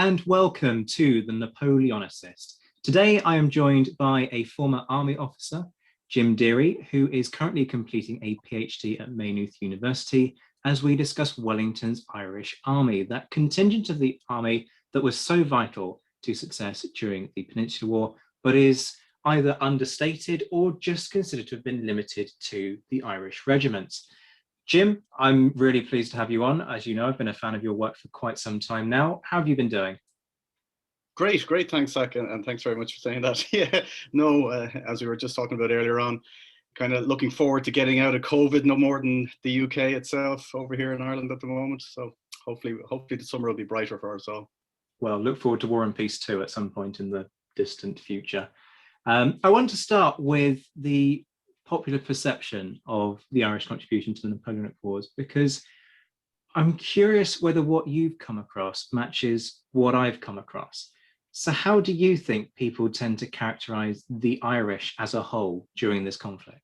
and welcome to the Napoleonicist. Today I am joined by a former army officer, Jim Deery, who is currently completing a PhD at Maynooth University as we discuss Wellington's Irish Army, that contingent of the army that was so vital to success during the Peninsular War, but is either understated or just considered to have been limited to the Irish regiments. Jim, I'm really pleased to have you on. As you know, I've been a fan of your work for quite some time now. How have you been doing? Great, thanks, Zach, and thanks very much for saying that. Yeah, no, as we were just talking about earlier on, kind of looking forward to getting out of COVID no more than the UK itself over here in Ireland at the moment. So hopefully the summer will be brighter for us all. Well, look forward to War and Peace too at some point in the distant future. I want to start with the popular perception of the Irish contribution to the Napoleonic Wars, because I'm curious whether what you've come across matches what I've come across. So how do you think people tend to characterize the Irish as a whole during this conflict?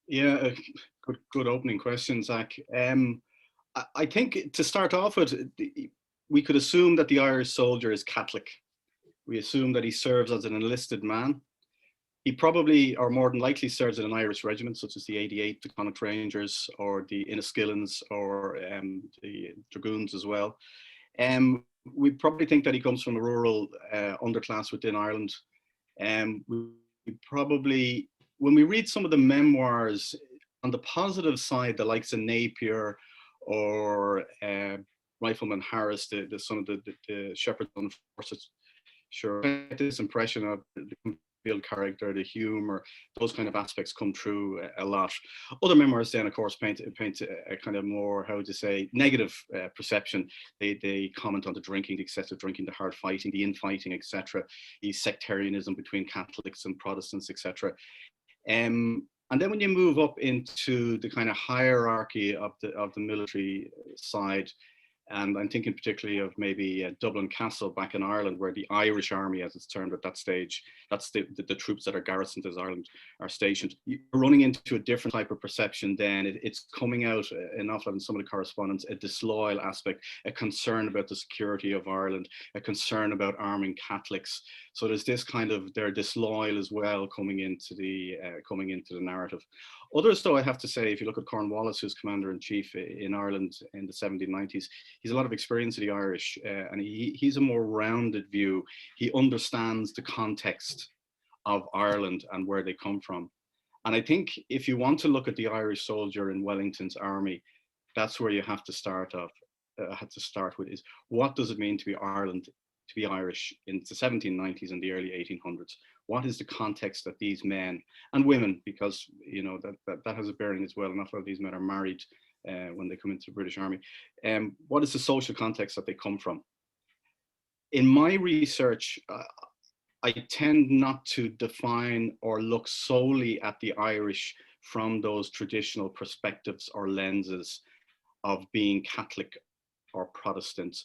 Yeah, good opening question, Zach. I think to start off with, we could assume that the Irish soldier is Catholic. We assume that he serves as an enlisted man. He probably, or more than likely, serves in an Irish regiment, such as the 88th, the Connacht Rangers, or the Inniskillens, or the Dragoons as well. We probably think that he comes from a rural underclass within Ireland. We probably, when we read some of the memoirs, on the positive side, the likes of Napier or Rifleman Harris, the son of the Shepherd's Forces, sure, this impression of the field character, the humor, those kind of aspects come through a lot. Other memoirs then, of course, paint a kind of more, how would you say, negative perception. They comment on the drinking, the excessive drinking, the hard fighting, the infighting, etc., the sectarianism between Catholics and Protestants, etc. And then when you move up into the kind of hierarchy of the military side, and I'm thinking particularly of maybe Dublin Castle back in Ireland, where the Irish Army, as it's termed at that stage, that's the troops that are garrisoned as Ireland are stationed. You're running into a different type of perception then. It's coming out enough in some of the correspondence, a disloyal aspect, a concern about the security of Ireland, a concern about arming Catholics. So there's this kind of, they're disloyal as well coming into the narrative. Others, though, I have to say, if you look at Cornwallis, who's Commander-in-Chief in Ireland in the 1790s, he's a lot of experience of the Irish, and he's a more rounded view. He understands the context of Ireland and where they come from. And I think if you want to look at the Irish soldier in Wellington's army, that's where you have to start off. With is, what does it mean to be Ireland, to be Irish in the 1790s and the early 1800s? What is the context that these men and women, because you know that has a bearing as well, and not all of these men are married when they come into the British Army. What is the social context that they come from? In my research, I tend not to define or look solely at the Irish from those traditional perspectives or lenses of being Catholic or Protestant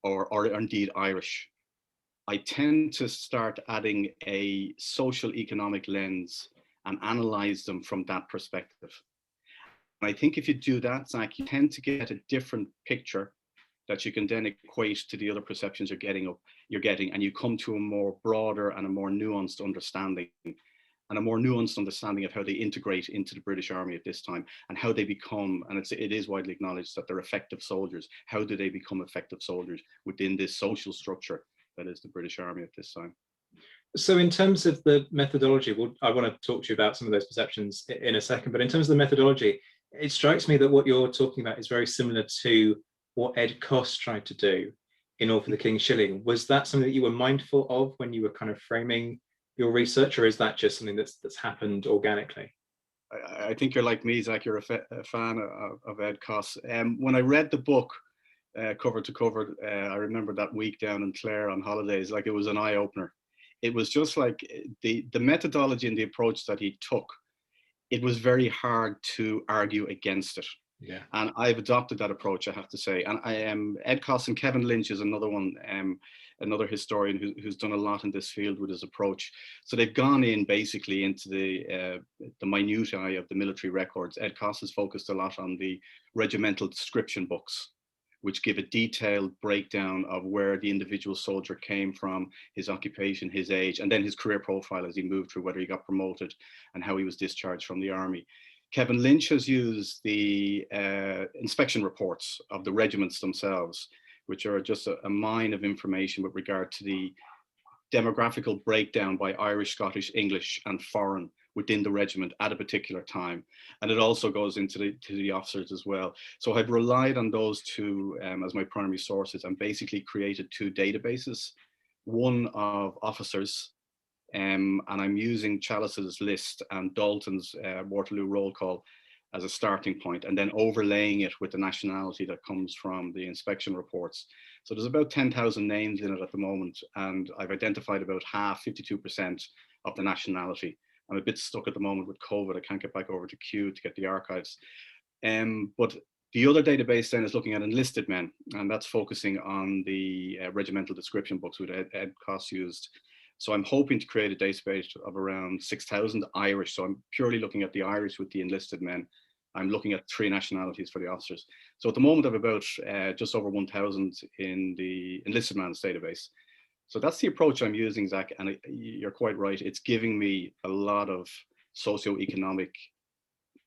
or indeed Irish. I tend to start adding a social economic lens and analyze them from that perspective. And I think if you do that, Zach, you tend to get a different picture that you can then equate to the other perceptions you're getting, and you come to a more broader and a more nuanced understanding, and a more nuanced understanding of how they integrate into the British Army at this time, and how they become, and it is widely acknowledged that they're effective soldiers. How do they become effective soldiers within this social structure that is the British Army at this time? So in terms of the methodology, well, I want to talk to you about some of those perceptions in a second, but in terms of the methodology, it strikes me that what you're talking about is very similar to what Ed Coss tried to do in All for the King's Shilling. Was that something that you were mindful of when you were kind of framing your research, or is that just something that's happened organically? I think you're like me, Zach, you're a fan of Ed Coss. When I read the book, cover to cover, I remember that week down in Clare on holidays, like it was an eye-opener. It was just like the methodology and the approach that he took, it was very hard to argue against it. Yeah. And I've adopted that approach, I have to say. And I am Ed Coss, and Kevin Lynch is another one, another historian who's done a lot in this field with his approach. So they've gone in basically into the minutiae of the military records. Ed Coss has focused a lot on the regimental description books. which give a detailed breakdown of where the individual soldier came from, his occupation, his age, and then his career profile as he moved through, whether he got promoted and how he was discharged from the army. Kevin Lynch has used the inspection reports of the regiments themselves, which are just a mine of information with regard to the demographical breakdown by Irish, Scottish, English, and foreign within the regiment at a particular time. And it also goes into the officers as well. So I've relied on those two as my primary sources, and basically created two databases, one of officers, and I'm using Chalice's list and Dalton's Waterloo roll call as a starting point, and then overlaying it with the nationality that comes from the inspection reports. So there's about 10,000 names in it at the moment, and I've identified about half, 52% of the nationality. I'm a bit stuck at the moment with COVID. I can't get back over to Kew to get the archives. But the other database then is looking at enlisted men, and that's focusing on the regimental description books with Ed Coss used. So I'm hoping to create a database of around 6,000 Irish. So I'm purely looking at the Irish with the enlisted men. I'm looking at 3 nationalities for the officers. So at the moment, I have about just over 1,000 in the enlisted man's database. So that's the approach I'm using, Zach, and you're quite right. It's giving me a lot of socioeconomic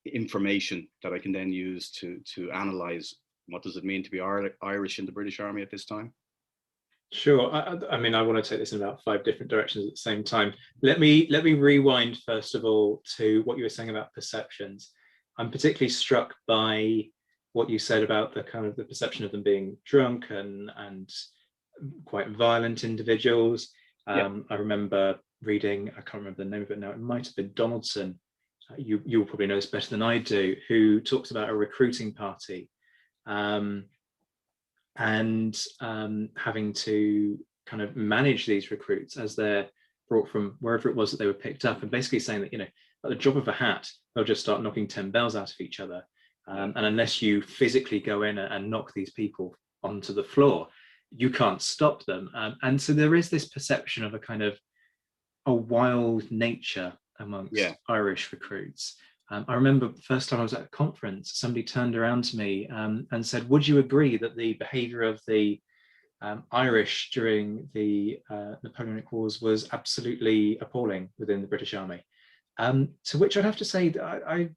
information that I can then use to analyze what does it mean to be Irish in the British Army at this time. Sure. I mean, I want to take this in about 5 different directions at the same time. Let me rewind first of all to what you were saying about perceptions. I'm particularly struck by what you said about the kind of the perception of them being drunk and quite violent individuals. I remember reading, I can't remember the name of it now, it might have been Donaldson. You'll probably know this better than I do, who talks about a recruiting party and having to kind of manage these recruits as they're brought from wherever it was that they were picked up, and basically saying that, at the drop of a hat, they'll just start knocking 10 bells out of each other. And unless you physically go in and knock these people onto the floor, you can't stop them. And so there is this perception of a kind of a wild nature amongst Irish recruits. I remember the first time I was at a conference, somebody turned around to me and said, would you agree that the behavior of the Irish during the Napoleonic Wars was absolutely appalling within the British Army? To which I'd have to say that I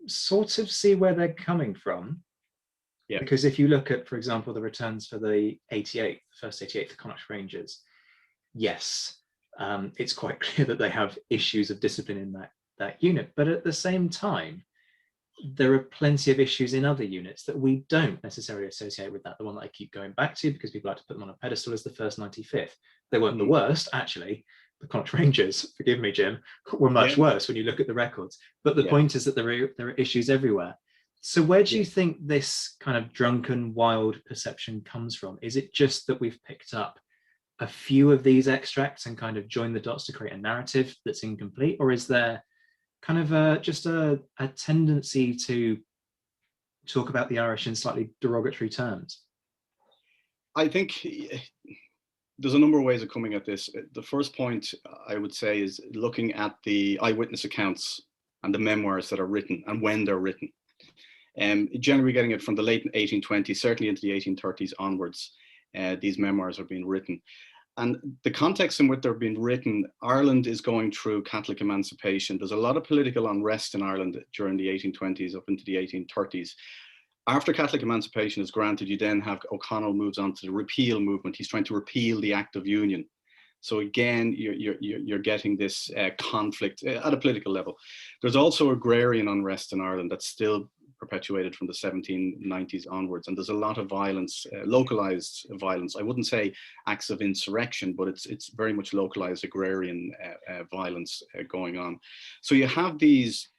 sort of see where they're coming from. Yeah. Because if you look at, for example, the returns for the 88th, the first 88th, the Connaught Rangers, yes, it's quite clear that they have issues of discipline in that unit. But at the same time, there are plenty of issues in other units that we don't necessarily associate with that. The one that I keep going back to, because people like to put them on a pedestal, is the first 95th. They weren't the worst, actually. The Connaught Rangers, forgive me, Jim, were much worse when you look at the records. But the point is that there are issues everywhere. So where do you think this kind of drunken, wild perception comes from? Is it just that we've picked up a few of these extracts and kind of joined the dots to create a narrative that's incomplete? Or is there kind of just a tendency to talk about the Irish in slightly derogatory terms? I think there's a number of ways of coming at this. The first point I would say is looking at the eyewitness accounts and the memoirs that are written and when they're written. Generally getting it from the late 1820s, certainly into the 1830s onwards, these memoirs are being written. And the context in which they're being written, Ireland is going through Catholic emancipation. There's a lot of political unrest in Ireland during the 1820s up into the 1830s. After Catholic emancipation is granted, you then have O'Connell moves on to the repeal movement. He's trying to repeal the Act of Union. So again, you're getting this conflict at a political level. There's also agrarian unrest in Ireland that's still perpetuated from the 1790s onwards, and there's a lot of violence, localized violence. I wouldn't say acts of insurrection, but it's very much localized agrarian violence going on. So you have these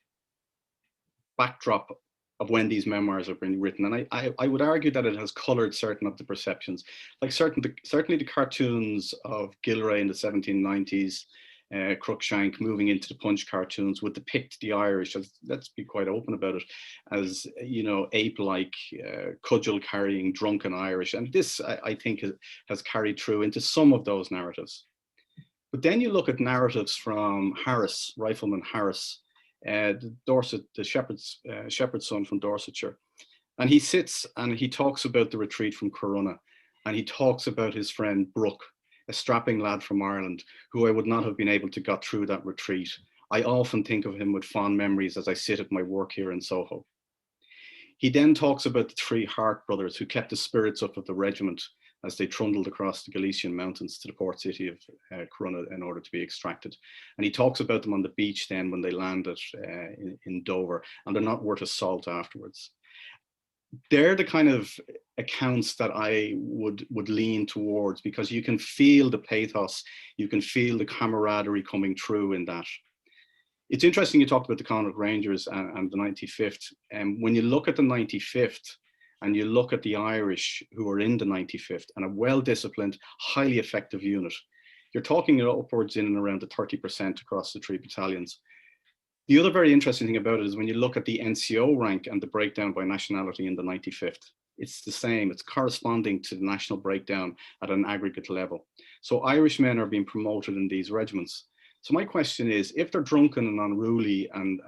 backdrop of when these memoirs are being written, and I would argue that it has colored certain of the perceptions, like certainly the cartoons of Gilray in the 1790s, Cruikshank moving into the Punch cartoons would depict the Irish, as, let's be quite open about it, as, ape-like, cudgel-carrying, drunken Irish. And this, I think, has carried through into some of those narratives. But then you look at narratives from Harris, Rifleman Harris, the shepherd's son from Dorsetshire. And he sits and he talks about the retreat from Corunna, and he talks about his friend Brooke, a strapping lad from Ireland, who I would not have been able to get through that retreat. I often think of him with fond memories as I sit at my work here in Soho. He then talks about the three Hart brothers who kept the spirits up of the regiment as they trundled across the Galician mountains to the port city of Corunna in order to be extracted. And he talks about them on the beach then when they landed in Dover, and they're not worth a salt afterwards. They're the kind of accounts that I would lean towards, because you can feel the pathos, you can feel the camaraderie coming through in that. It's interesting you talked about the Connaught Rangers and the 95th. And when you look at the 95th and you look at the Irish who are in the 95th and a well-disciplined, highly effective unit, you're talking upwards in and around the 30% across the three battalions. The other very interesting thing about it is when you look at the NCO rank and the breakdown by nationality in the 95th, it's the same. It's corresponding to the national breakdown at an aggregate level. So Irish men are being promoted in these regiments. So my question is, if they're drunken and unruly and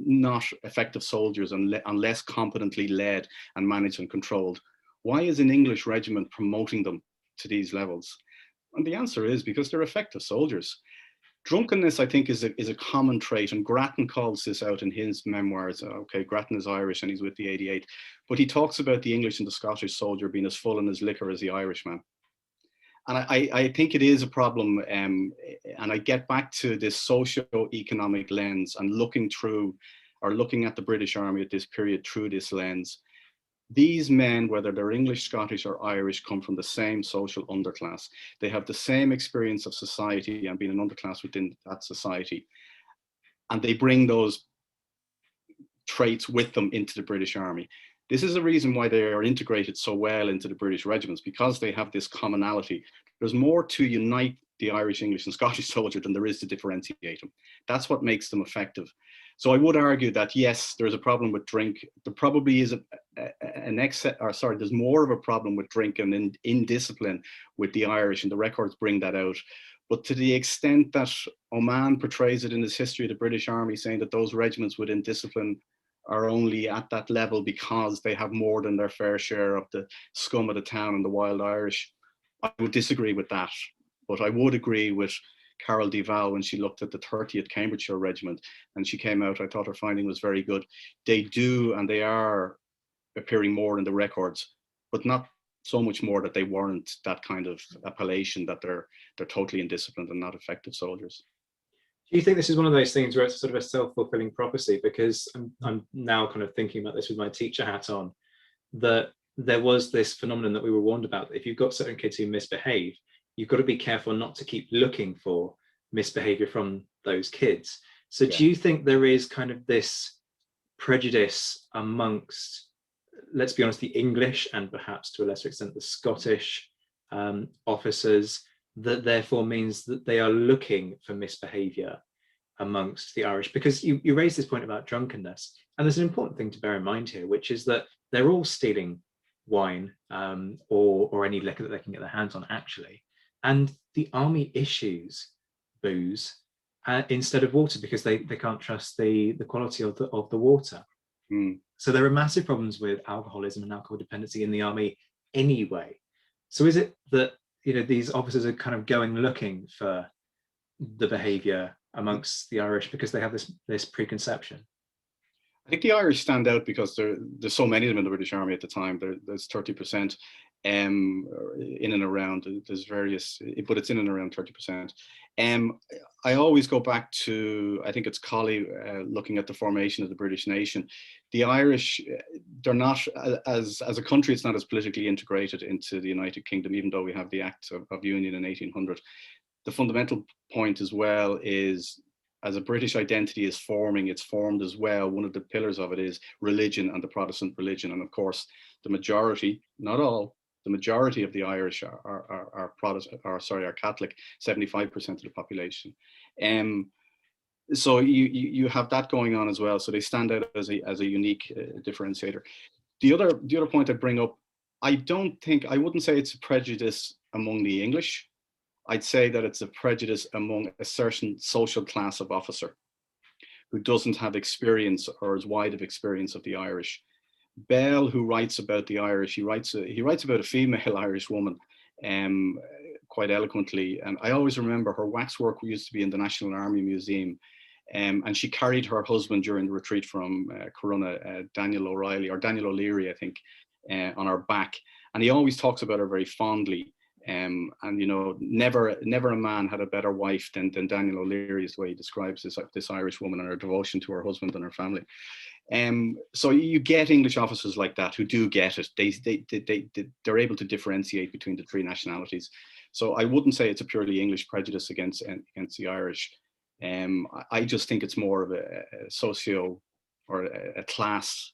not effective soldiers and less competently led and managed and controlled, why is an English regiment promoting them to these levels? And the answer is because they're effective soldiers. Drunkenness, I think, is a common trait, and Grattan calls this out in his memoirs. Okay, Grattan is Irish and he's with the 88, but he talks about the English and the Scottish soldier being as full in his liquor as the Irishman. And I think it is a problem, and I get back to this socio-economic lens and looking at the British Army at this period through this lens. These men, whether they're English, Scottish or Irish, come from the same social underclass. They have the same experience of society and being an underclass within that society. And they bring those traits with them into the British Army. This is the reason why they are integrated so well into the British regiments, because they have this commonality. There's more to unite the Irish, English and Scottish soldier than there is to differentiate them. That's what makes them effective. So I would argue that yes, there's a problem with drink. There probably is there's more of a problem with drink and indiscipline with the Irish, and the records bring that out. But to the extent that Oman portrays it in his history of the British Army, saying that those regiments with indiscipline are only at that level because they have more than their fair share of the scum of the town and the wild Irish, I would disagree with that. But I would agree with Carol Duval when she looked at the 30th Cambridgeshire Regiment and she came out, I thought her finding was very good. They do, and they are appearing more in the records, but not so much more that they warrant that kind of appellation that they're totally indisciplined and not effective soldiers. Do you think this is one of those things where it's sort of a self-fulfilling prophecy? Because I'm now kind of thinking about this with my teacher hat on, that there was this phenomenon that we were warned about. That if you've got certain kids who misbehave, you've got to be careful not to keep looking for misbehavior from those kids. So do you think there is kind of this prejudice amongst, let's be honest, the English and perhaps to a lesser extent the Scottish officers, that therefore means that they are looking for misbehavior amongst the Irish? Because you raised this point about drunkenness, and there's an important thing to bear in mind here, which is that they're all stealing wine or any liquor that they can get their hands on, actually, and the army issues booze instead of water because they can't trust the quality of the water. So there are massive problems with alcoholism and alcohol dependency in the army anyway. So is it that these officers are kind of going looking for the behavior amongst the Irish because they have this preconception? I think the Irish stand out because there's so many of them in the British Army at the time. There's 30% in and around. There's various, but it's in and around 30%. I always go back to, I think it's Colley looking at the formation of the British nation. The Irish, they're not, as a country, it's not as politically integrated into the United Kingdom, even though we have the Act of Union in 1800. The fundamental point as well is, as a British identity is forming, it's formed as well. One of the pillars of it is religion and the Protestant religion. And of course, the majority, not all, the majority of the Irish are Catholic, 75% of the population. So you have that going on as well. So they stand out as a unique differentiator. The other point I bring up, I wouldn't say it's a prejudice among the English. I'd say that it's a prejudice among a certain social class of officer who doesn't have experience or as wide of experience of the Irish. Bell, who writes about the Irish, he writes about a female Irish woman quite eloquently. And I always remember her waxwork used to be in the National Army Museum. And she carried her husband during the retreat from Corunna, Daniel O'Leary, I think, on her back. And he always talks about her very fondly. And you know, never a man had a better wife than Daniel O'Leary, is the way he describes this Irish woman and her devotion to her husband and her family. So you get English officers like that who do get it. They're able to differentiate between the three nationalities. So I wouldn't say it's a purely English prejudice against the Irish. I just think it's more of a socio or a class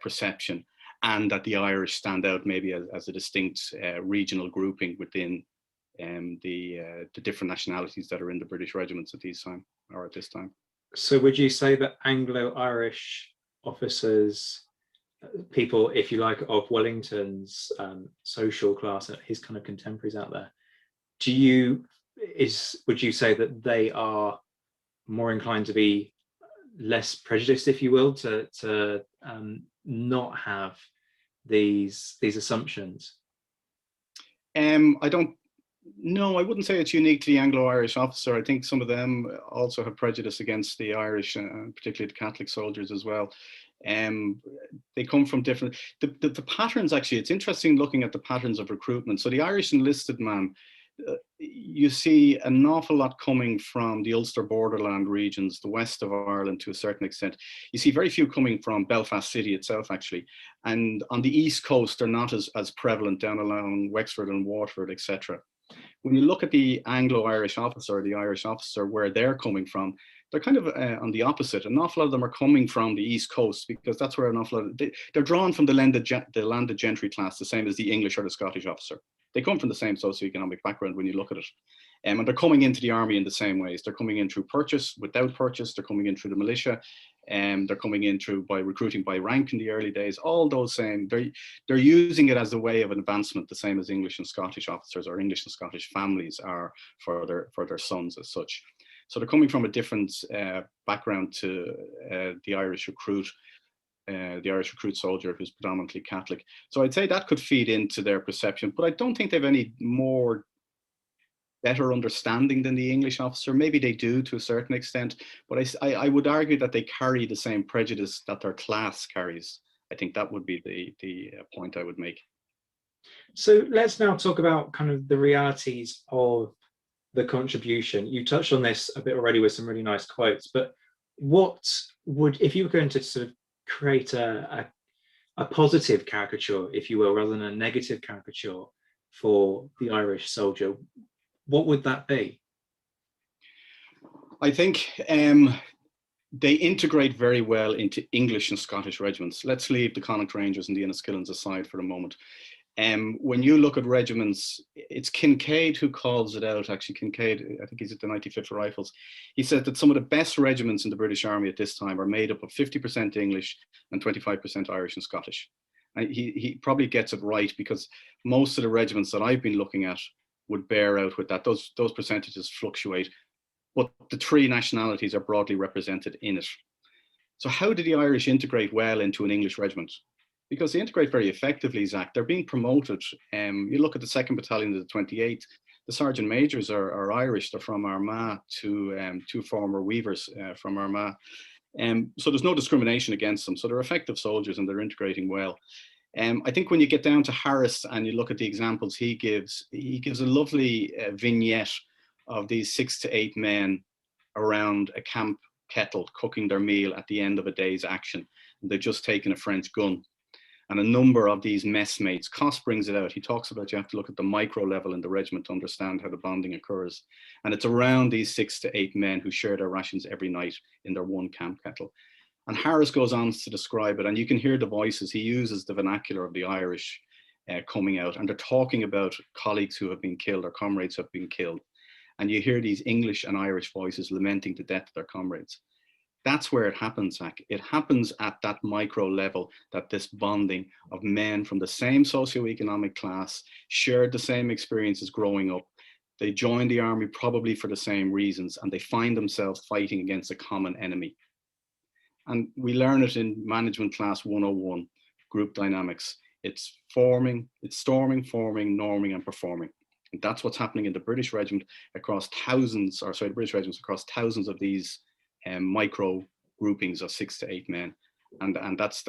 perception, and that the Irish stand out maybe as a distinct regional grouping within the different nationalities that are in the British regiments at this time. So would you say that Anglo-Irish officers, people, if you like, of Wellington's social class, his kind of contemporaries out there, would you say that they are more inclined to be less prejudiced, if you will, to not have these assumptions? No, I wouldn't say it's unique to the Anglo-Irish officer. I think some of them also have prejudice against the Irish, particularly the Catholic soldiers as well. They come from different, the patterns, actually, it's interesting looking at the patterns of recruitment. So the Irish enlisted man, you see an awful lot coming from the Ulster borderland regions, the west of Ireland to a certain extent. You see very few coming from Belfast city itself, actually. And on the east coast, they're not as prevalent down along Wexford and Waterford, etc. When you look at the Anglo-Irish officer, the Irish officer, where they're coming from, they're kind of on the opposite. An awful lot of them are coming from the East Coast, because that's where an awful lot of, they're drawn from the landed gentry class, the same as the English or the Scottish officer. They come from the same socioeconomic background when you look at it. And they're coming into the army in the same ways. They're coming in through purchase, without purchase, they're coming in through the militia, and they're coming in through by recruiting by rank in the early days. All those same, they're using it as a way of an advancement, the same as English and Scottish officers or English and Scottish families are for their sons as such. So they're coming from a different background to the Irish recruit soldier who's predominantly Catholic. So I'd say that could feed into their perception, but I don't think they've any better understanding than the English officer. Maybe they do to a certain extent, but I would argue that they carry the same prejudice that their class carries. I think that would be the point I would make. So let's now talk about kind of the realities of the contribution. You touched on this a bit already with some really nice quotes, but what would, if you were going to sort of create a positive caricature, if you will, rather than a negative caricature for the Irish soldier, what would that be? I think they integrate very well into English and Scottish regiments. Let's leave the Connacht Rangers and the Enniskillens aside for a moment. When you look at regiments, it's Kincaid who calls it out, actually. Kincaid, I think he's at the 95th Rifles. He said that some of the best regiments in the British Army at this time are made up of 50% English and 25% Irish and Scottish. And he probably gets it right, because most of the regiments that I've been looking at would bear out with that. Those percentages fluctuate, but the three nationalities are broadly represented in it. So how do the Irish integrate well into an English regiment? Because they integrate very effectively, Zach. They're being promoted. You look at the 2nd Battalion of the 28th, the Sergeant Majors are Irish. They're from Armagh, two former weavers from Armagh. So there's no discrimination against them. So they're effective soldiers and they're integrating well. I think when you get down to Harris and you look at the examples he gives a lovely vignette of these 6 to 8 men around a camp kettle cooking their meal at the end of a day's action. They've just taken a French gun. And a number of these messmates, Cost brings it out. He talks about you have to look at the micro level in the regiment to understand how the bonding occurs. And it's around these 6 to 8 men who share their rations every night in their one camp kettle. And Harris goes on to describe it, and you can hear the voices. He uses the vernacular of the Irish coming out, and they're talking about colleagues who have been killed or comrades who have been killed. And you hear these English and Irish voices lamenting the death of their comrades. That's where it happens, Zach. It happens at that micro level, that this bonding of men from the same socioeconomic class shared the same experiences growing up. They join the army probably for the same reasons, and they find themselves fighting against a common enemy. And we learn it in Management Class 101. group dynamics. It's forming, forming, norming, and performing. And that's what's happening in the British regiment across thousands, the British regiments across thousands of these micro groupings of 6 to 8 men. And that's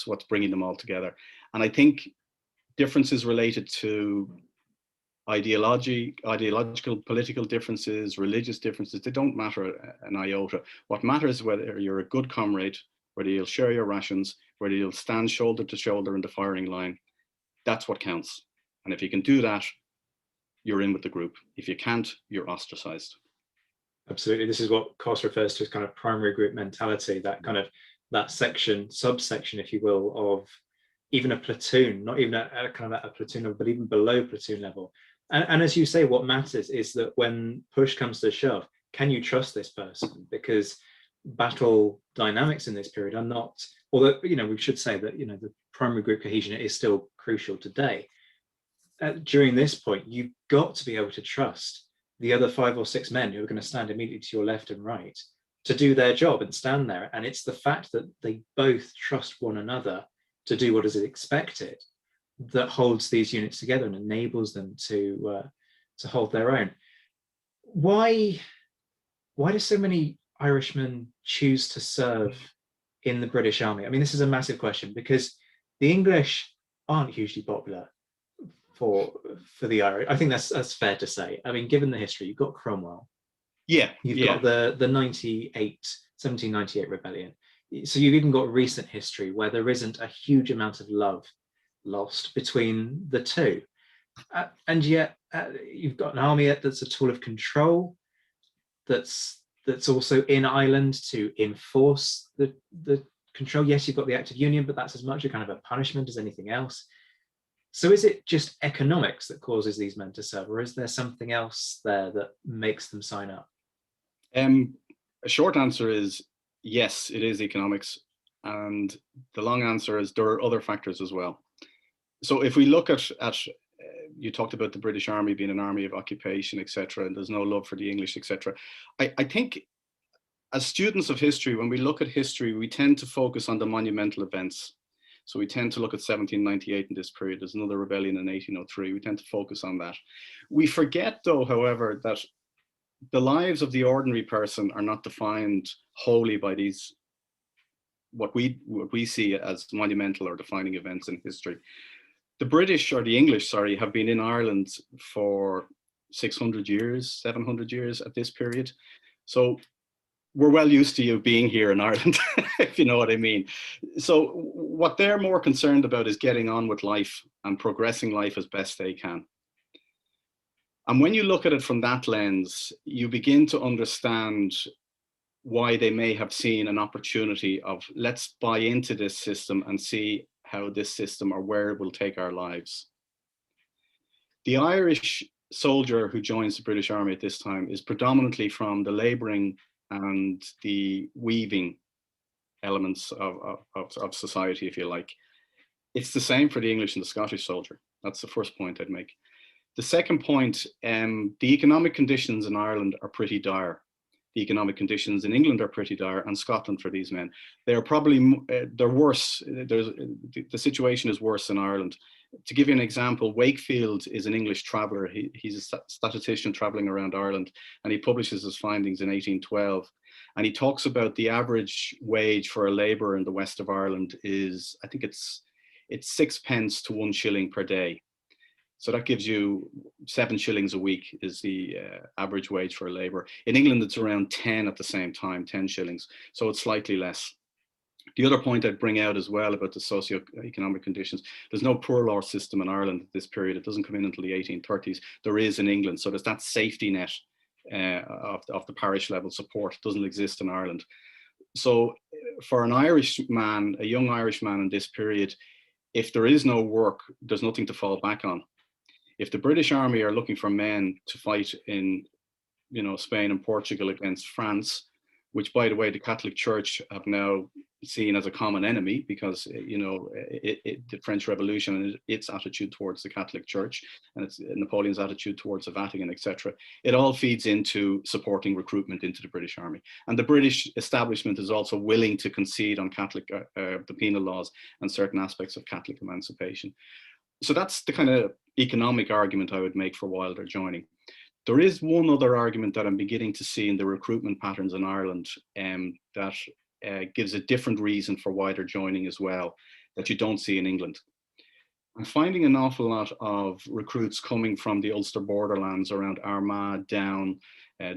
what's bringing them all together. And I think differences related to ideological, political differences, religious differences, they don't matter an iota. What matters is whether you're a good comrade, whether you'll share your rations, whether you'll stand shoulder to shoulder in the firing line. That's what counts. And if you can do that, you're in with the group. If you can't, you're ostracized. Absolutely. This is what Coss refers to as kind of primary group mentality, that subsection, if you will, of even a platoon, not even a platoon level, but even below platoon level. And as you say, what matters is that when push comes to shove, can you trust this person? Because battle dynamics in this period are not, although, we should say that, the primary group cohesion is still crucial today. During this point, you've got to be able to trust the other 5 or 6 men who are going to stand immediately to your left and right to do their job and stand there. And it's the fact that they both trust one another to do what is expected that holds these units together and enables them to hold their own. Why do so many Irishmen choose to serve in the British Army? I mean, this is a massive question because the English aren't hugely popular for the Irish. I think that's fair to say. I mean, given the history, you've got Cromwell. You've got the 1798 rebellion. So you've even got recent history where there isn't a huge amount of love lost between the two. And yet you've got an army that's a tool of control, that's also in Ireland to enforce the control. Yes, you've got the Act of Union, but that's as much a kind of a punishment as anything else. So is it just economics that causes these men to serve, or is there something else there that makes them sign up? A short answer is yes, it is economics. And the long answer is there are other factors as well. So if we look at you talked about the British Army being an army of occupation, etc., and there's no love for the English, etc. I think as students of history, when we look at history, we tend to focus on the monumental events. So we tend to look at 1798 in this period. There's another rebellion in 1803. We tend to focus on that. We forget, though, however, that the lives of the ordinary person are not defined wholly by these, what we see as monumental or defining events in history. The British, or the English, sorry, have been in Ireland for 600 years, 700 years at this period. So we're well used to you being here in Ireland, if you know what I mean. So what they're more concerned about is getting on with life and progressing life as best they can. And when you look at it from that lens, you begin to understand why they may have seen an opportunity of, let's buy into this system and see how this system or where it will take our lives. The Irish soldier who joins the British Army at this time is predominantly from the labouring and the weaving elements of society, if you like. It's the same for the English and the Scottish soldier. That's the first point I'd make. The second point, the economic conditions in Ireland are pretty dire. The economic conditions in England are pretty dire, and Scotland for these men. They're probably, they're worse. The situation is worse in Ireland. To give you an example, Wakefield is an English traveller. He's a statistician travelling around Ireland, and he publishes his findings in 1812. And he talks about the average wage for a labourer in the west of Ireland is, I think it's 6 pence to 1 shilling per day. So that gives you 7 shillings a week is the average wage for a labourer. In England, it's around 10 at the same time, 10 shillings. So it's slightly less. The other point I'd bring out as well about the socio-economic conditions, there's no poor law system in Ireland at this period. It doesn't come in until the 1830s. There is in England. So there's that safety net of the parish level support. It doesn't exist in Ireland. So for an Irish man, a young Irish man in this period, if there is no work, there's nothing to fall back on. If the British Army are looking for men to fight in, Spain and Portugal against France, which, by the way, the Catholic Church have now seen as a common enemy because, you know, the French Revolution and its attitude towards the Catholic Church and it's Napoleon's attitude towards the Vatican, etc. It all feeds into supporting recruitment into the British Army. And the British establishment is also willing to concede on Catholic, the penal laws and certain aspects of Catholic emancipation. So that's the kind of economic argument I would make for Wilder joining. There is one other argument that I'm beginning to see in the recruitment patterns in Ireland that gives a different reason for why they're joining as well, that you don't see in England. I'm finding an awful lot of recruits coming from the Ulster borderlands around Armagh, Down,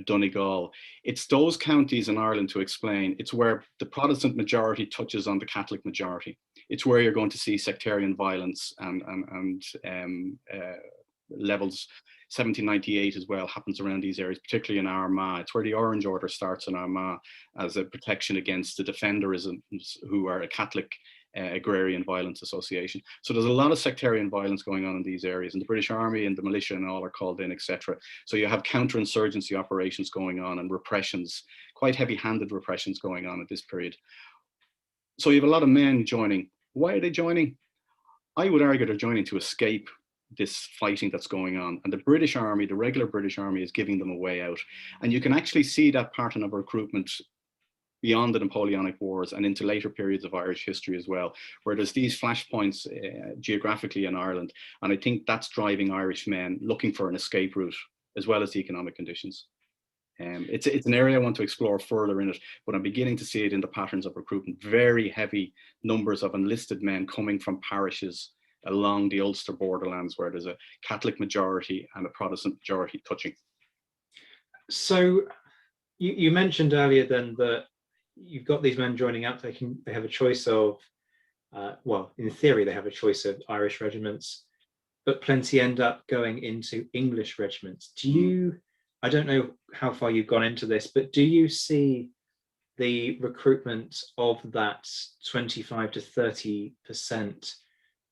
Donegal. It's those counties in Ireland, to explain, it's where the Protestant majority touches on the Catholic majority. It's where you're going to see sectarian violence and levels. 1798 as well happens around these areas, particularly in Armagh. It's where the Orange Order starts in Armagh as a protection against the Defenderisms, who are a Catholic agrarian violence association. So there's a lot of sectarian violence going on in these areas, and the British Army and the militia and all are called in, etc. So you have counterinsurgency operations going on and repressions, quite heavy-handed repressions going on at this period. So you have a lot of men joining. Why are they joining? I would argue they're joining to escape this fighting that's going on, and the British Army, the regular British Army, is giving them a way out. And you can actually see that pattern of recruitment beyond the Napoleonic Wars and into later periods of Irish history as well, where there's these flashpoints geographically in Ireland, and I think that's driving Irish men looking for an escape route as well as the economic conditions. It's an area I want to explore further in it, but I'm beginning to see it in the patterns of recruitment. Very heavy numbers of enlisted men coming from parishes along the Ulster borderlands where there's a Catholic majority and a Protestant majority touching. So you mentioned earlier then that you've got these men joining up. They have a choice of, well, in theory, they have a choice of Irish regiments, but plenty end up going into English regiments. Do you, I don't know how far you've gone into this, but do you see the recruitment of that 25 to 30%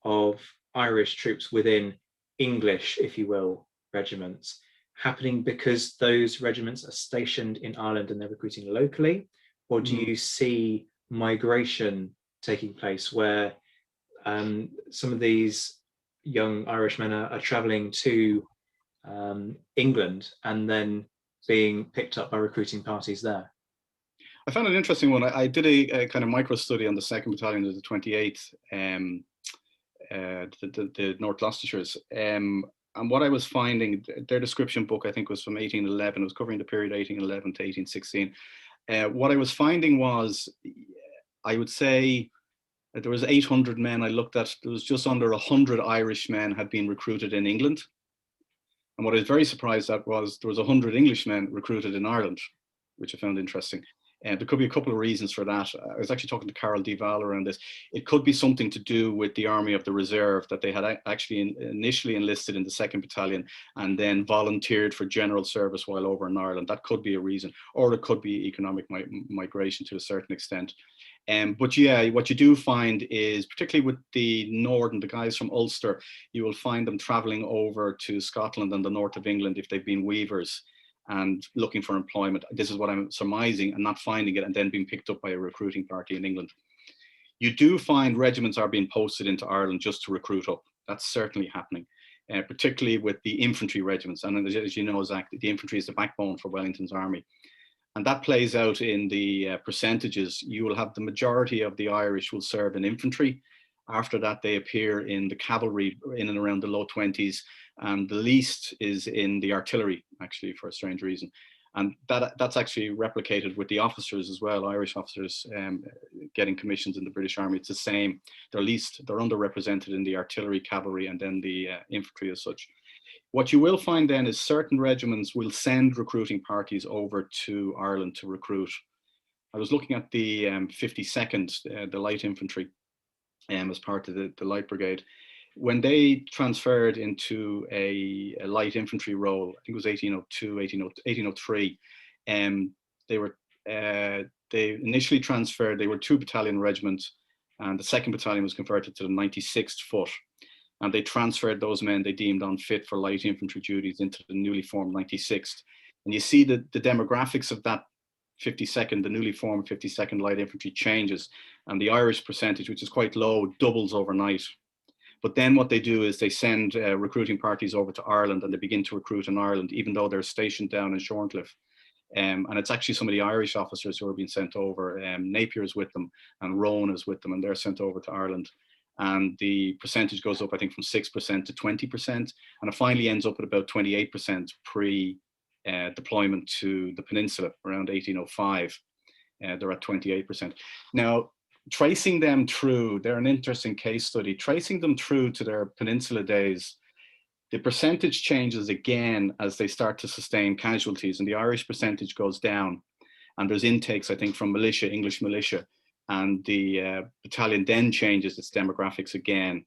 of Irish troops within English, if you will, regiments happening because those regiments are stationed in Ireland and they're recruiting locally? Or do you see migration taking place where some of these young Irish men are traveling to England and then being picked up by recruiting parties there? I found an interesting one. I did a kind of micro study on the 2nd Battalion of the 28th, the North Gloucesters. And what I was finding, their description book, I think, was from 1811. It was covering the period 1811 to 1816. What I was finding was, I would say that there was 800 men I looked at. There was just under 100 Irish men had been recruited in England. And what I was very surprised at was there was 100 Englishmen recruited in Ireland, which I found interesting. And there could be a couple of reasons for that. I was actually talking to Carol Duval around this. It could be something to do with the Army of the Reserve, that they had actually initially enlisted in the 2nd Battalion and then volunteered for general service while over in Ireland. That could be a reason, or it could be economic migration to a certain extent. But yeah, what you do find is, particularly with the Northern, the guys from Ulster, you will find them traveling over to Scotland and the north of England if they've been weavers and looking for employment. This is what I'm surmising, and not finding it and then being picked up by a recruiting party in England. You do find regiments are being posted into Ireland just to recruit up. That's certainly happening, particularly with the infantry regiments. And as you know, Zach, the infantry is the backbone for Wellington's army. And that plays out in the percentages. You will have the majority of the Irish will serve in infantry. After that, they appear in the cavalry in and around the low 20s. And the least is in the artillery, actually, for a strange reason. And that's actually replicated with the officers as well, Irish officers getting commissions in the British Army. It's the same. They're underrepresented in the artillery, cavalry, and then the infantry as such. What you will find then is certain regiments will send recruiting parties over to Ireland to recruit. I was looking at the 52nd, the light infantry, as part of the light brigade. When they transferred into a light infantry role, I think it was 1803, they initially transferred, they were 2-battalion regiments, and the 2nd Battalion was converted to the 96th Foot. And they transferred those men they deemed unfit for light infantry duties into the newly formed 96th. And you see the demographics of that 52nd, the newly formed 52nd Light Infantry changes, and the Irish percentage, which is quite low, doubles overnight. But then what they do is they send recruiting parties over to Ireland, and they begin to recruit in Ireland, even though they're stationed down in Shorncliffe. And it's actually some of the Irish officers who are being sent over. Napier is with them, and Rowan is with them, and they're sent over to Ireland. And the percentage goes up, I think, from 6% to 20%, and it finally ends up at about 28% pre-deployment to the peninsula around 1805. They're at 28%. Now, tracing them through, they're an interesting case study. Tracing them through to their peninsula days, the percentage changes again as they start to sustain casualties, and the Irish percentage goes down. And there's intakes, I think, from militia, English militia, and the battalion then changes its demographics again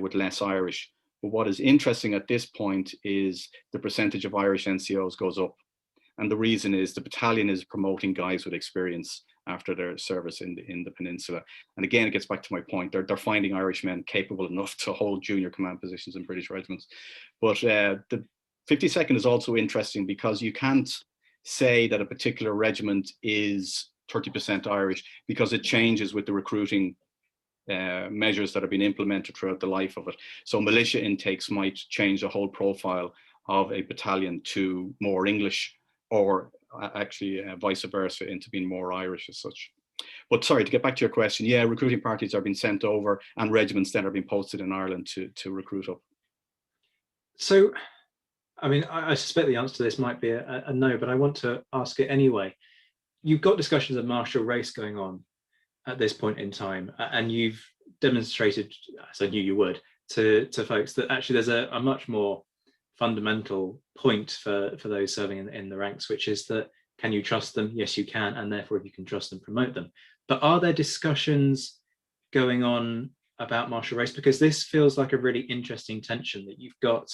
with less Irish. But what is interesting at this point is the percentage of Irish NCOs goes up. And the reason is the battalion is promoting guys with experience after their service in the peninsula. And again, it gets back to my point. They're finding Irish men capable enough to hold junior command positions in British regiments. But the 52nd is also interesting because you can't say that a particular regiment is 30% Irish because it changes with the recruiting measures that have been implemented throughout the life of it. So militia intakes might change the whole profile of a battalion to more English, or actually vice versa, into being more Irish as such. But sorry, to get back to your question, yeah, recruiting parties are being sent over, and regiments then are being posted in Ireland to recruit up. So, I mean, I suspect the answer to this might be a no, but I want to ask it anyway. You've got discussions of martial race going on at this point in time, and you've demonstrated, as I knew you would, to folks that actually there's a much more fundamental point for those serving in the ranks, which is that, can you trust them? Yes, you can, and therefore if you can trust them, promote them. But are there discussions going on about martial race? Because this feels like a really interesting tension, that you've got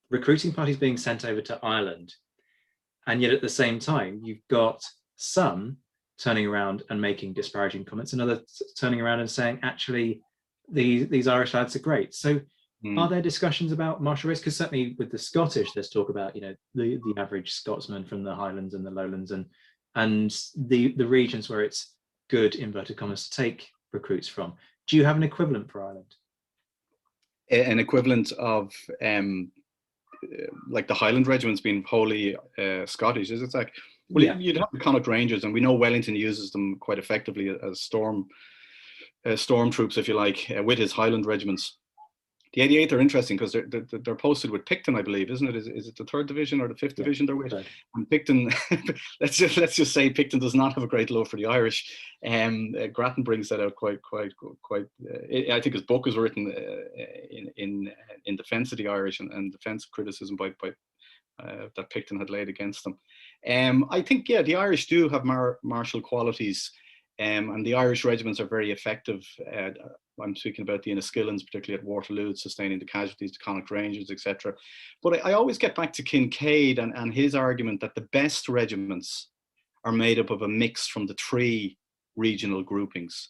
recruiting parties being sent over to Ireland, and yet at the same time you've got some turning around and making disparaging comments, and others turning around and saying, actually, these Irish lads are great. So are there discussions about martial race? Because certainly with the Scottish, there's talk about, you know, the average Scotsman from the Highlands and the Lowlands and the regions where it's good, inverted commas, to take recruits from. Do you have an equivalent for Ireland? An equivalent of like the Highland regiments being wholly Scottish, is it? Like, well, yeah. You'd have the Connacht Rangers, and we know Wellington uses them quite effectively as storm troops, if you like, with his Highland regiments. The 88th are interesting because they're posted with Picton, I believe, isn't it? Is it the 3rd Division or the 5th Division they're with? Right. And Picton, let's just say Picton does not have a great love for the Irish. Grattan brings that out quite. I think his book was written in defence of the Irish and defence of criticism by that Picton had laid against them. I think, yeah, the Irish do have martial qualities, and the Irish regiments are very effective. I'm speaking about the Enniskillens, particularly at Waterloo, sustaining the casualties, the Connacht Rangers, etc. But I always get back to Kincaid and his argument that the best regiments are made up of a mix from the 3 regional groupings.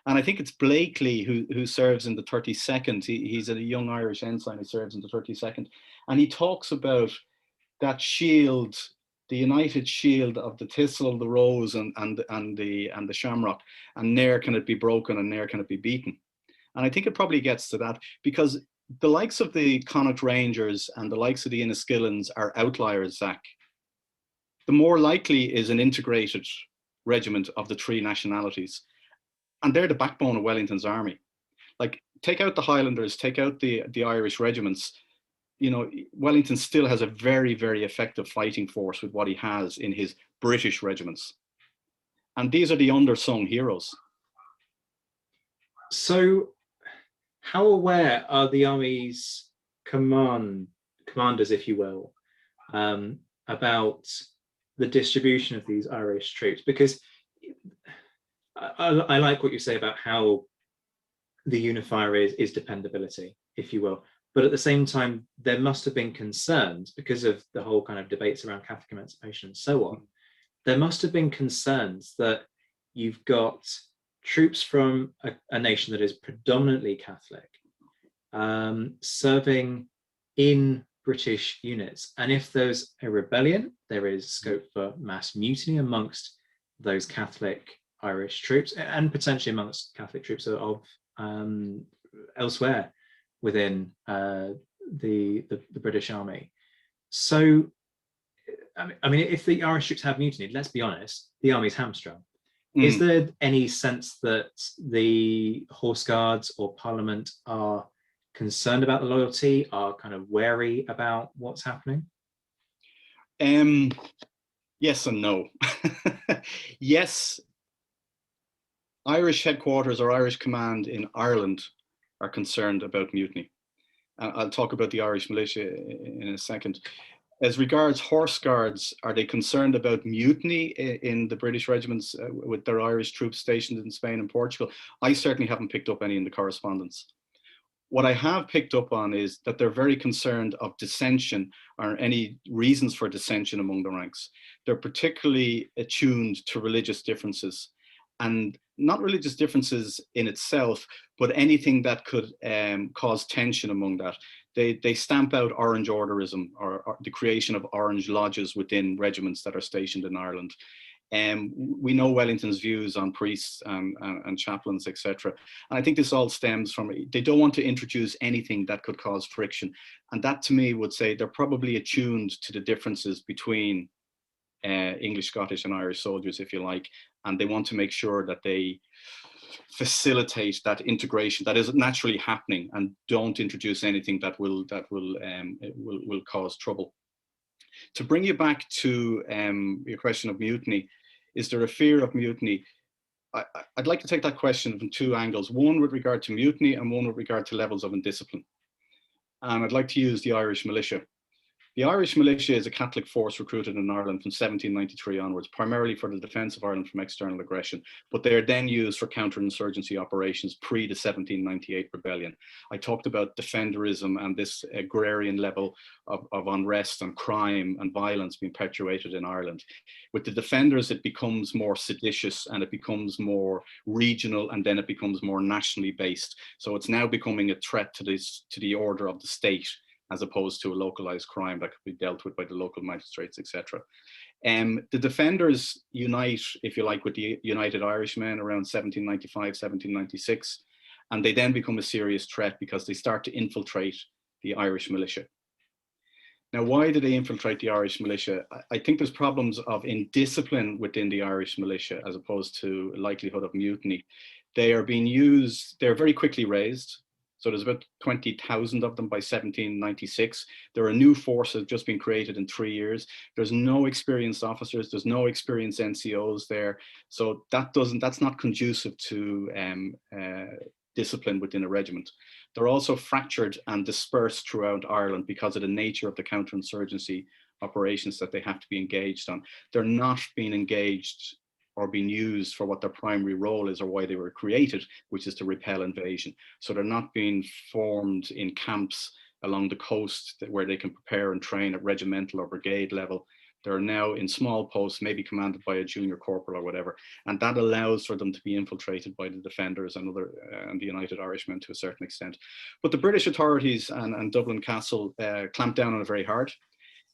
And I think it's Blakely who serves in the 32nd. He's a young Irish ensign who serves in the 32nd. And he talks about that shield, the united shield of the thistle, the rose, and the shamrock, and ne'er can it be broken and ne'er can it be beaten. And I think it probably gets to that, because the likes of the Connacht Rangers and the likes of the Enniskillens are outliers, Zach. The more likely is an integrated regiment of the 3 nationalities, and they're the backbone of Wellington's army. Like, take out the Highlanders, take out the Irish regiments, you know, Wellington still has a very, very effective fighting force with what he has in his British regiments. And these are the undersung heroes. So how aware are the army's commanders, if you will, about the distribution of these Irish troops? Because I like what you say about how the unifier is dependability, if you will. But at the same time, there must have been concerns, because of the whole kind of debates around Catholic emancipation and so on. There must have been concerns that you've got troops from a nation that is predominantly Catholic serving in British units. And if there's a rebellion, there is scope for mass mutiny amongst those Catholic Irish troops and potentially amongst Catholic troops of elsewhere within the British Army. So, I mean, if the Irish troops have mutinied, let's be honest, the army's hamstrung. Is there any sense that the Horse Guards or Parliament are concerned about the loyalty, are kind of wary about what's happening? Yes and no. Yes, Irish headquarters or Irish command in Ireland are concerned about mutiny. I'll talk about the Irish Militia in a second. As regards Horse Guards, are they concerned about mutiny in the British regiments with their Irish troops stationed in Spain and Portugal? I certainly haven't picked up any in the correspondence. What I have picked up on is that they're very concerned of dissension or any reasons for dissension among the ranks. They're particularly attuned to religious differences, and not religious differences in itself, but anything that could cause tension among that. They stamp out Orange Orderism or the creation of Orange Lodges within regiments that are stationed in Ireland. We know Wellington's views on priests and chaplains, etc. And I think this all stems from, they don't want to introduce anything that could cause friction. And that to me would say they're probably attuned to the differences between English, Scottish and Irish soldiers, if you like. And they want to make sure that they facilitate that integration that is naturally happening and don't introduce anything that will cause trouble. To bring you back to your question of mutiny, is there a fear of mutiny? I'd like to take that question from two angles, one with regard to mutiny and one with regard to levels of indiscipline. And I'd like to use the Irish Militia. The Irish Militia is a Catholic force recruited in Ireland from 1793 onwards, primarily for the defence of Ireland from external aggression, but they are then used for counterinsurgency operations pre the 1798 rebellion. I talked about defenderism and this agrarian level of unrest and crime and violence being perpetuated in Ireland. With the defenders, it becomes more seditious and it becomes more regional, and then it becomes more nationally based. So it's now becoming a threat to the order of the state, as opposed to a localized crime that could be dealt with by the local magistrates, etc. The defenders unite, if you like, with the United Irishmen around 1795, 1796, and they then become a serious threat because they start to infiltrate the Irish militia. Now, why do they infiltrate the Irish militia? I think there's problems of indiscipline within the Irish militia as opposed to likelihood of mutiny. They are being used, they're very quickly raised. So there's about 20,000 of them by 1796. There are new forces just been created in 3 years. There's no experienced officers. There's no experienced NCOs there. So that's not conducive to discipline within a regiment. They're also fractured and dispersed throughout Ireland because of the nature of the counterinsurgency operations that they have to be engaged on. They're not being engaged or being used for what their primary role is or why they were created, which is to repel invasion. So they're not being formed in camps along the coast where they can prepare and train at regimental or brigade level. They're now in small posts, maybe commanded by a junior corporal or whatever. And that allows for them to be infiltrated by the defenders and the United Irishmen to a certain extent. But the British authorities and Dublin Castle clamped down on it very hard.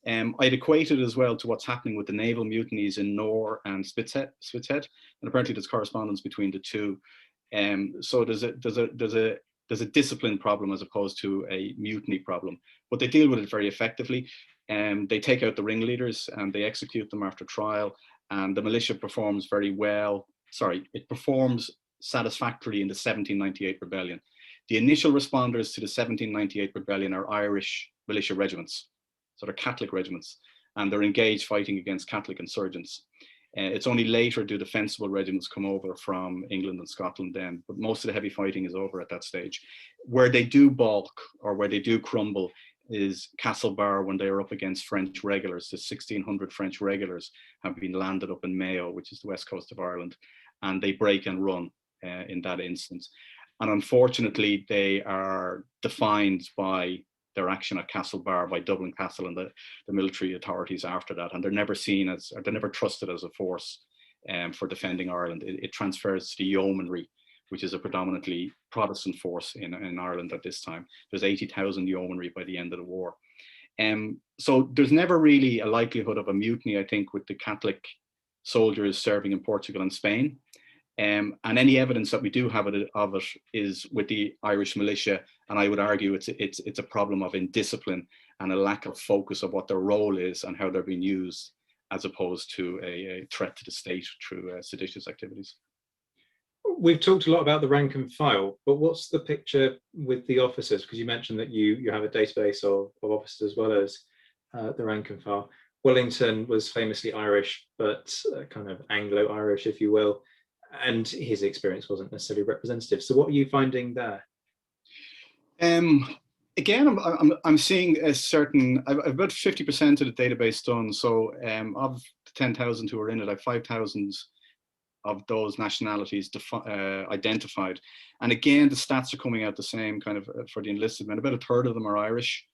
I'd equate it as well to what's happening with the naval mutinies in Nore and Spithead, and apparently there's correspondence between the two. So there's a discipline problem as opposed to a mutiny problem, but they deal with it very effectively. They take out the ringleaders and they execute them after trial, and the militia performs very well. Sorry, it performs satisfactorily in the 1798 rebellion. The initial responders to the 1798 rebellion are Irish militia regiments. So they're Catholic regiments, and they're engaged fighting against Catholic insurgents. It's only later do defensible regiments come over from England and Scotland then, but most of the heavy fighting is over at that stage. Where they do balk or where they do crumble is Castlebar when they are up against French regulars. The 1,600 French regulars have been landed up in Mayo, which is the west coast of Ireland, and they break and run in that instance. And unfortunately, they are defined by their action at Castlebar by Dublin Castle and the military authorities after that. And they're never seen as, or they're never trusted as a force for defending Ireland. It transfers to the yeomanry, which is a predominantly Protestant force in Ireland at this time. There's 80,000 yeomanry by the end of the war. So there's never really a likelihood of a mutiny, I think, with the Catholic soldiers serving in Portugal and Spain. And any evidence that we do have of it is with the Irish militia, and I would argue it's a problem of indiscipline and a lack of focus of what their role is and how they're being used, as opposed to a threat to the state through seditious activities. We've talked a lot about the rank and file, but what's the picture with the officers? Because you mentioned that you have a database of officers as well as the rank and file. Wellington was famously Irish, but kind of Anglo-Irish, if you will, and his experience wasn't necessarily representative. So what are you finding there? Again, I'm seeing a certain, I've about 50% of the database done. So of the 10,000 who are in it, I have 5,000 of those nationalities identified. And again, the stats are coming out the same kind of for the enlisted men. About a third of them are Irish.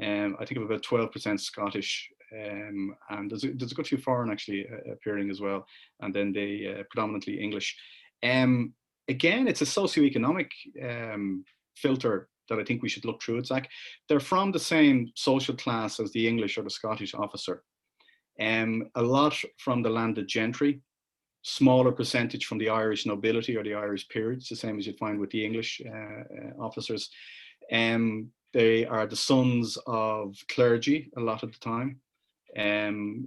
I think of about 12% Scottish. And there's a good few foreign actually appearing as well. And then they predominantly English. Again, it's a socioeconomic filter that I think we should look through. It's like they're from the same social class as the English or the Scottish officer. A lot from the landed gentry, smaller percentage from the Irish nobility or the Irish peerage, the same as you'd find with the English officers. They are the sons of clergy a lot of the time.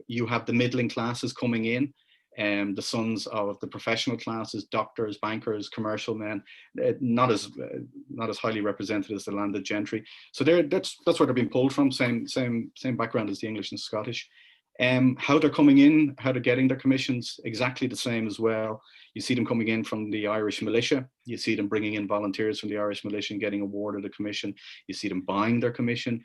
You have the middling classes coming in, the sons of the professional classes, doctors, bankers, commercial men, not as highly represented as the landed gentry. So that's where they're being pulled from. Same background as the English and Scottish. How they're coming in, how they're getting their commissions, exactly the same as well. You see them coming in from the Irish Militia. You see them bringing in volunteers from the Irish Militia and getting awarded a commission. You see them buying their commission.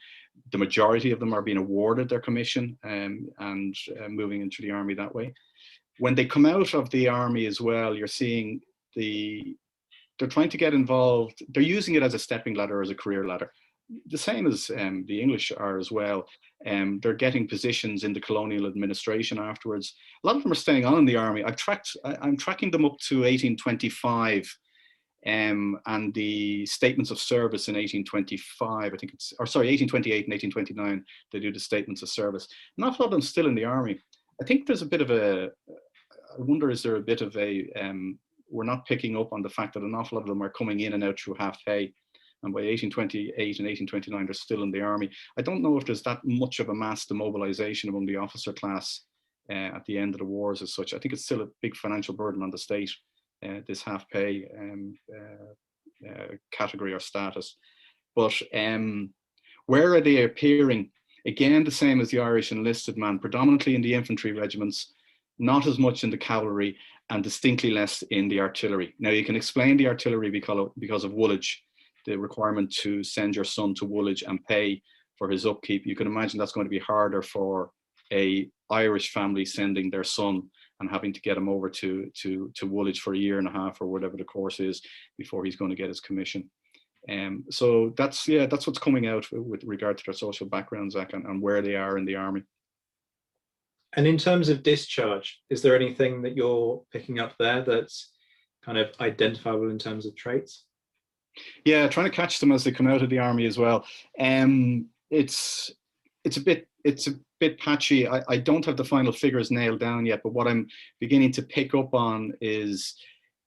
The majority of them are being awarded their commission and moving into the army that way. When they come out of the army as well, you're seeing they're trying to get involved. They're using it as a stepping ladder, as a career ladder. The same as the English are as well. They're getting positions in the colonial administration afterwards. A lot of them are staying on in the army. I'm tracking them up to 1825 and the statements of service in 1825, I think it's, or sorry, 1828 and 1829, they do the statements of service. An awful lot of them still in the army. I think there's a bit of I wonder, is there a bit of we're not picking up on the fact that an awful lot of them are coming in and out through half pay. And by 1828 and 1829, they're still in the army. I don't know if there's that much of a mass demobilization among the officer class at the end of the wars as such. I think it's still a big financial burden on the state, this half pay category or status. But where are they appearing? Again, the same as the Irish enlisted man, predominantly in the infantry regiments, not as much in the cavalry, and distinctly less in the artillery. Now, you can explain the artillery because of Woolwich, the requirement to send your son to Woolwich and pay for his upkeep. You can imagine that's going to be harder for a Irish family sending their son and having to get him over to Woolwich for a year and a half or whatever the course is before he's going to get his commission. So that's what's coming out with regard to their social backgrounds, Zach, and where they are in the army. And in terms of discharge, is there anything that you're picking up there that's kind of identifiable in terms of traits? Yeah, trying to catch them as they come out of the army as well. It's a bit patchy. I don't have the final figures nailed down yet, but what I'm beginning to pick up on is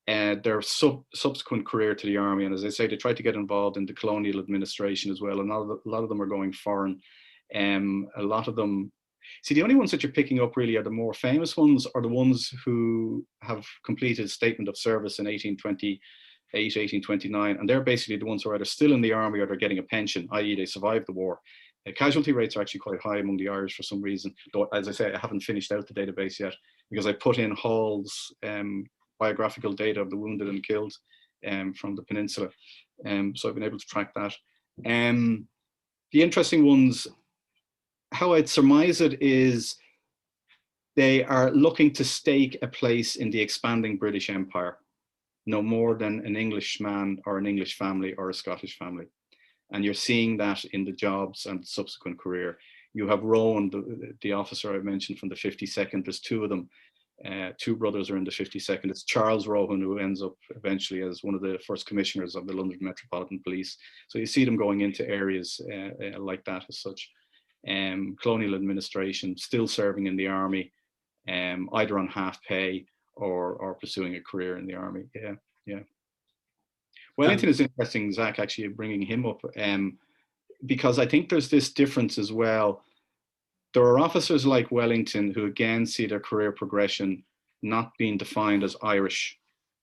their subsequent career to the army. And as I say, they try to get involved in the colonial administration as well. And a lot of them are going foreign. A lot of them, see, the only ones that you're picking up really are the more famous ones, or the ones who have completed statement of service in 1828, 1829, and they're basically the ones who are either still in the army or they're getting a pension, i.e. they survived the war. Casualty rates are actually quite high among the Irish for some reason, though, as I say, I haven't finished out the database yet because I put in Hall's biographical data of the wounded and killed from the peninsula. So I've been able to track that. The interesting ones, how I'd surmise it is they are looking to stake a place in the expanding British Empire, no more than an Englishman or an English family or a Scottish family. And you're seeing that in the jobs and subsequent career. You have Rowan, the officer I mentioned from the 52nd, there's two of them. Two brothers are in the 52nd. It's Charles Rowan who ends up eventually as one of the first commissioners of the London Metropolitan Police. So you see them going into areas like that as such. colonial administration, still serving in the army, either on half pay or pursuing a career in the army. Yeah. Wellington is interesting, Zach, actually bringing him up, because I think there's this difference as well. There are officers like Wellington who again see their career progression not being defined as Irish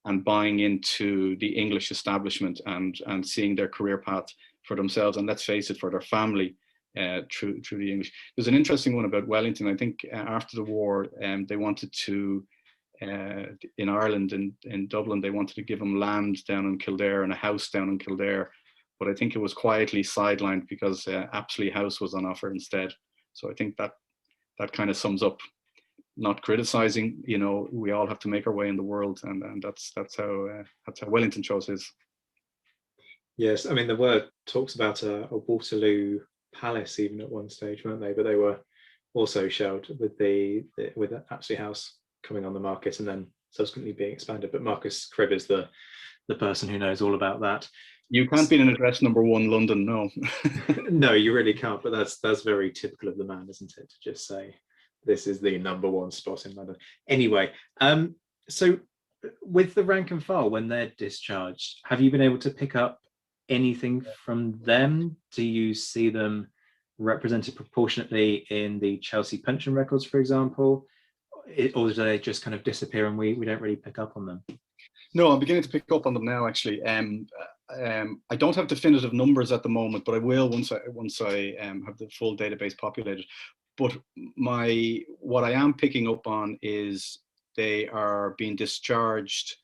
and buying into the English establishment and seeing their career path for themselves, and let's face it, for their family through the English. There's an interesting one about Wellington. I think after the war, they wanted to, in Ireland, in Dublin, they wanted to give him land down in Kildare and a house down in Kildare, but I think it was quietly sidelined because Apsley House was on offer instead. So I think that kind of sums up, not criticizing, we all have to make our way in the world, and that's how Wellington chose his. Yes, I mean, the word talks about a Waterloo Palace even at one stage, weren't they? But they were also shelled with with Apsley House coming on the market and then subsequently being expanded. But Marcus Cribb is the person who knows all about that. You can't be in address number 1 London, no. No, you really can't. But that's very typical of the man, isn't it? To just say this is the number 1 spot in London. Anyway, so with the rank and file when they're discharged, have you been able to pick up anything from them? Do you see them represented proportionately in the Chelsea pension records, for example, or do they just kind of disappear and we don't really pick up on them? No, I'm beginning to pick up on them now, actually. I don't have definitive numbers at the moment, but I will once I have the full database populated. But what I am picking up on is they are being discharged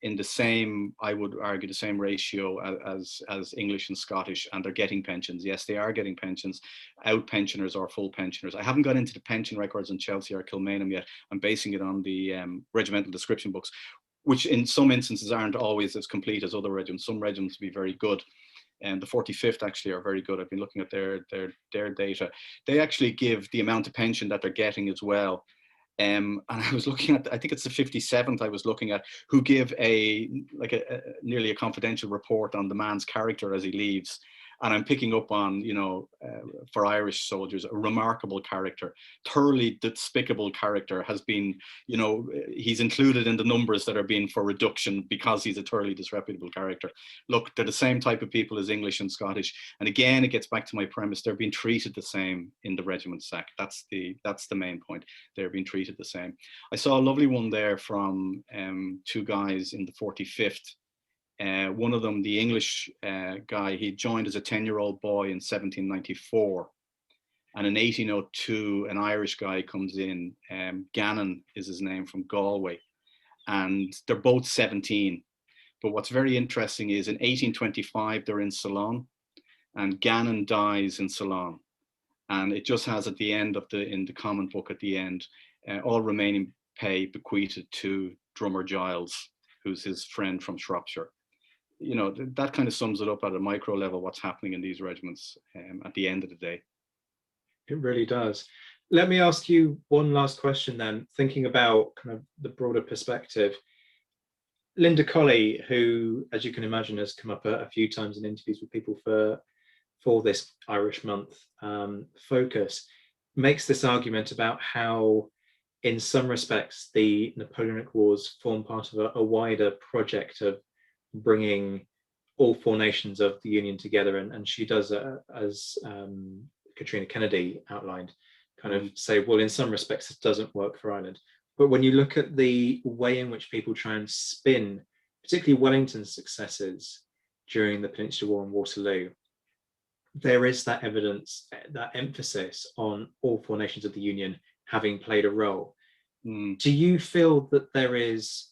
in the same, I would argue, the same ratio as English and Scottish, and they're getting pensions. Yes, they are getting pensions, out pensioners or full pensioners. I haven't got into the pension records in Chelsea or Kilmainham yet. I'm basing it on the regimental description books, which in some instances aren't always as complete as other regiments. Some regiments will be very good. And the 45th actually are very good. I've been looking at their data. They actually give the amount of pension that they're getting as well. And I was looking at, I think it's the 57th I was looking at, who give nearly a confidential report on the man's character as he leaves. And I'm picking up on, for Irish soldiers, a remarkable character, thoroughly despicable character has been, he's included in the numbers that are being for reduction because he's a thoroughly disreputable character. Look, they're the same type of people as English and Scottish. And again, it gets back to my premise. They're being treated the same in the regiment, Zach. That's the main point. They're being treated the same. I saw a lovely one there from 2 guys in the 45th. One of them, the English guy, he joined as a 10-year-old boy in 1794. And in 1802, an Irish guy comes in, Gannon is his name, from Galway. And they're both 17. But what's very interesting is in 1825, they're in Ceylon, and Gannon dies in Ceylon. And it just has at the end of in the comment book at the end, all remaining pay bequeathed to drummer Giles, who's his friend from Shropshire. That kind of sums it up at a micro level, what's happening in these regiments at the end of the day. It really does. Let me ask you one last question then, thinking about kind of the broader perspective. Linda Colley, who, as you can imagine, has come up a few times in interviews with people for this Irish Month focus, makes this argument about how, in some respects, the Napoleonic Wars form part of a wider project of bringing all 4 nations of the Union together, and she does, as Katrina Kennedy outlined, kind of say, well, in some respects, it doesn't work for Ireland. But when you look at the way in which people try and spin, particularly Wellington's successes during the Peninsular War and Waterloo, there is that evidence, that emphasis on all 4 nations of the Union having played a role. Do you feel that there is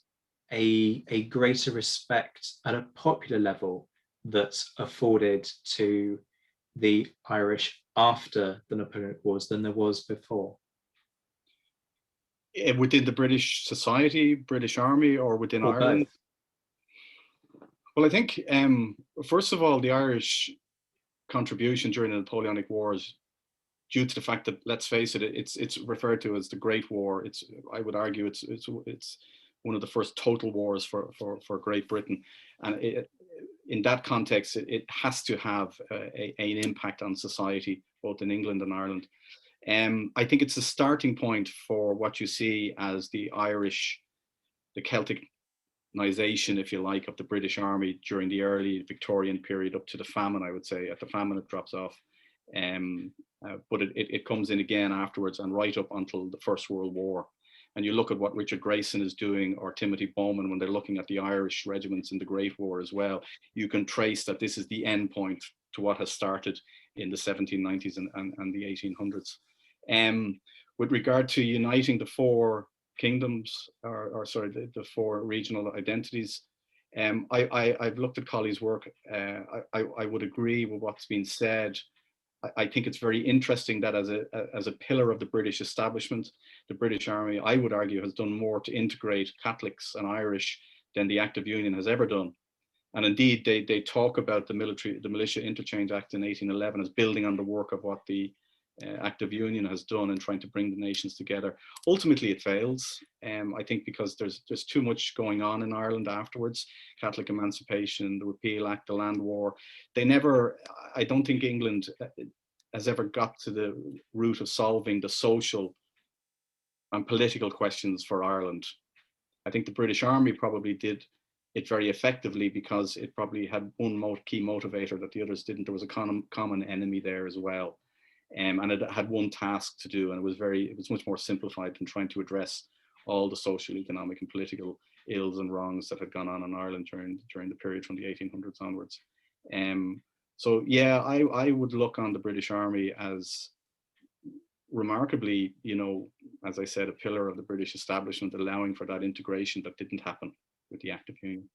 a greater respect at a popular level that's afforded to the Irish after the Napoleonic Wars than there was before? Within the British society, British Army, or within Ireland? Both. Well, I think, first of all, the Irish contribution during the Napoleonic Wars, due to the fact that, let's face it, it's referred to as the Great War. I would argue it's one of the first total wars for Great Britain, and in that context, it has to have an impact on society, both in England and Ireland. I think it's a starting point for what you see as the Celticization, if you like, of the British Army during the early Victorian period up to the famine, I would say. At the famine, it drops off. But it comes in again afterwards and right up until the First World War. And you look at what Richard Grayson is doing, or Timothy Bowman, when they're looking at the Irish regiments in the Great War as well, you can trace that this is the end point to what has started in the 1790s and the 1800s. With regard to uniting the four kingdoms, the four regional identities, I've looked at Colley's work. I would agree with what's been said. I think it's very interesting that as a pillar of the British establishment, the British Army, I would argue, has done more to integrate Catholics and Irish than the Act of Union has ever done. And indeed, they talk about the Militia Interchange Act in 1811 as building on the work of what the Act of Union has done in trying to bring the nations together. Ultimately, it fails. I think because there's too much going on in Ireland afterwards. Catholic emancipation, the Repeal Act, the Land War. I don't think England has ever got to the root of solving the social and political questions for Ireland. I think the British Army probably did it very effectively because it probably had one key motivator that the others didn't. There was a common enemy there as well. And it had one task to do, and it was much more simplified than trying to address all the social, economic, and political ills and wrongs that had gone on in Ireland during the period from the 1800s onwards. So yeah, I would look on the British Army as remarkably, as I said, a pillar of the British establishment, allowing for that integration that didn't happen with the Act of Union.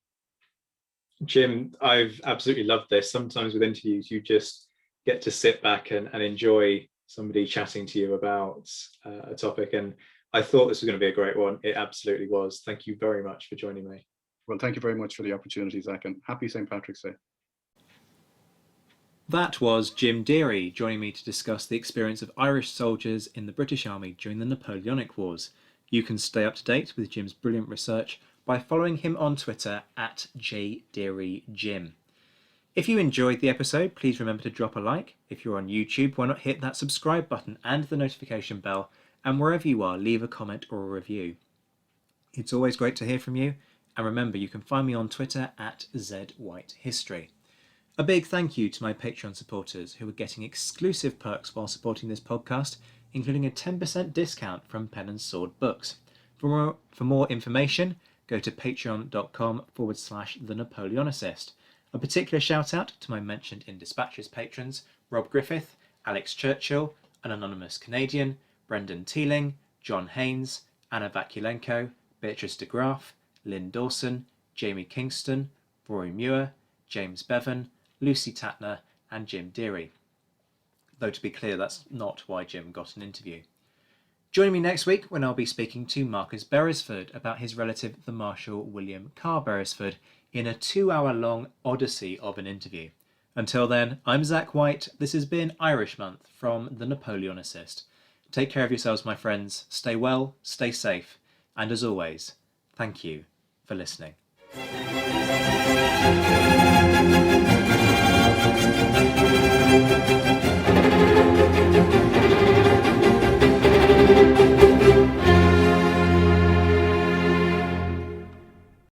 Jim, I've absolutely loved this. Sometimes with interviews, you just get to sit back and enjoy somebody chatting to you about a topic. And I thought this was going to be a great one. It absolutely was. Thank you very much for joining me. Well, thank you very much for the opportunity, Zach, and happy St. Patrick's Day. That was Jim Deery joining me to discuss the experience of Irish soldiers in the British Army during the Napoleonic Wars. You can stay up to date with Jim's brilliant research by following him on Twitter at JDearyJim. If you enjoyed the episode, please remember to drop a like. If you're on YouTube, why not hit that subscribe button and the notification bell, and wherever you are, leave a comment or a review. It's always great to hear from you, and remember you can find me on Twitter at ZWhiteHistory. A big thank you to my Patreon supporters who are getting exclusive perks while supporting this podcast, including a 10% discount from Pen and Sword Books. For more information, go to patreon.com/The Napoleonicist. A particular shout out to my mentioned in Dispatches patrons, Rob Griffith, Alex Churchill, an anonymous Canadian, Brendan Teeling, John Haynes, Anna Vakulenko, Beatrice de Graaf, Lynn Dawson, Jamie Kingston, Rory Muir, James Bevan, Lucy Tatner, and Jim Deery. Though to be clear, that's not why Jim got an interview. Join me next week when I'll be speaking to Marcus Beresford about his relative, the Marshal William Carr Beresford, in a 2-hour-long odyssey of an interview. Until then, I'm Zach White. This has been Irish Month from The Napoleonicist. Take care of yourselves, my friends. Stay well, stay safe, and as always, thank you for listening.